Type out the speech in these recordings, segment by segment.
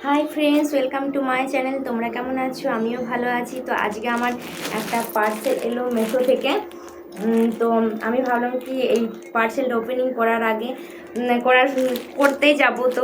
Hi friends, welcome to my channel. তোমরা কেমন আছো? আমিও ভালো আছি। তো আজকে আমার একটা পার্সেল এলো মেশো থেকে। তো আমি ভাবলাম কি এই পার্সেলটা ওপেনিং করার আগে করতেই যাব, তো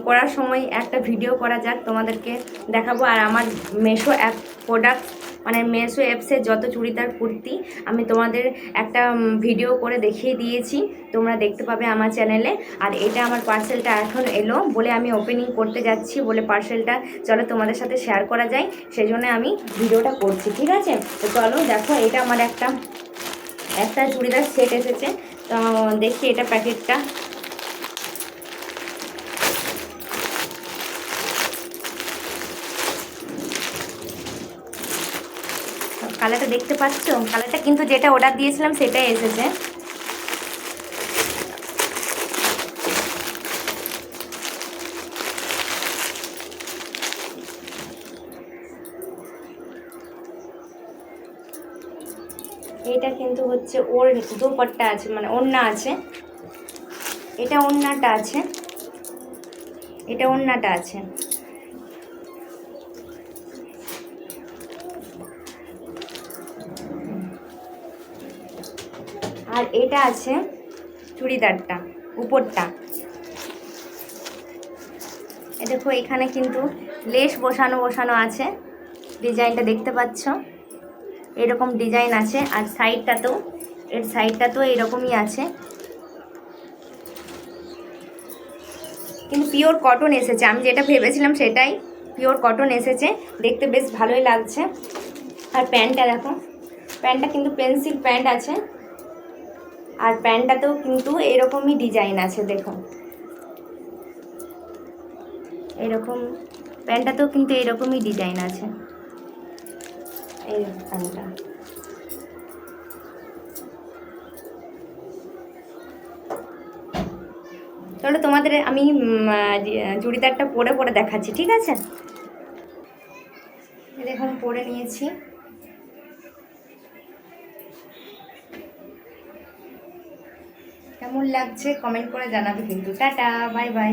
করার সময় একটা ভিডিও করা যাক, তোমাদেরকে দেখাবো। আর আমার মেশো অ্যাপ প্রোডাক্ট মানে মেশো অ্যাপসের যত চুড়িদার কুর্তি আমি তোমাদের একটা ভিডিও করে দেখিয়ে দিয়েছি, তোমরা দেখতে পাবে আমার চ্যানেলে। আর এটা আমার পার্সেলটা এখন এলো বলে আমি ওপেনিং করতে যাচ্ছি, বলে পার্সেলটা চলো তোমাদের সাথে শেয়ার করা যায়, সেই জন্য আমি ভিডিওটা করছি। ঠিক আছে, তো চলো দেখো, এটা আমার একটা চুড়িদার সেট এসেছে। তো দেখি এটা প্যাকেটটা। কালারটা দেখতে পাচ্ছ? কালারটা কিন্তু যেটা অর্ডার দিয়েছিলাম সেটাই এসেছে। এটা কিন্তু হচ্ছে ওর দুপাট্টা আছে, মানে ওড়না আছে। এটা ওড়নাটা আছে, এটা ওড়নাটা আছে। আর এটা আছে চুড়িদারটা, উপরটা। এ দেখো, এখানে কিন্তু লেস বসানো আছে, ডিজাইনটা দেখতে পাচ্ছ, এরকম ডিজাইন আছে। আর সাইডটাতেও এরকমই আছে, কিন্তু পিওর কটন এসেছে। আমি যেটা ভেবেছিলাম সেটাই, পিওর কটন এসেছে, দেখতে বেশ ভালোই লাগছে। আর প্যান্টটা দেখো, প্যান্টটা কিন্তু পেন্সিল প্যান্ট আছে। আর প্যান্টটাতেও কিন্তু এরকমই ডিজাইন আছে, দেখো এরকম, প্যান্টটাতেও কিন্তু এরকমই ডিজাইন আছে। এই প্যান্টটা তাহলে তোমাদের আমি চুড়িদারটা পরে দেখাচ্ছি, ঠিক আছে? দেখুন, পরে নিয়েছি। কেমন লাগছে কমেন্ট করে জানাবে কিন্তু। Tata, bye bye.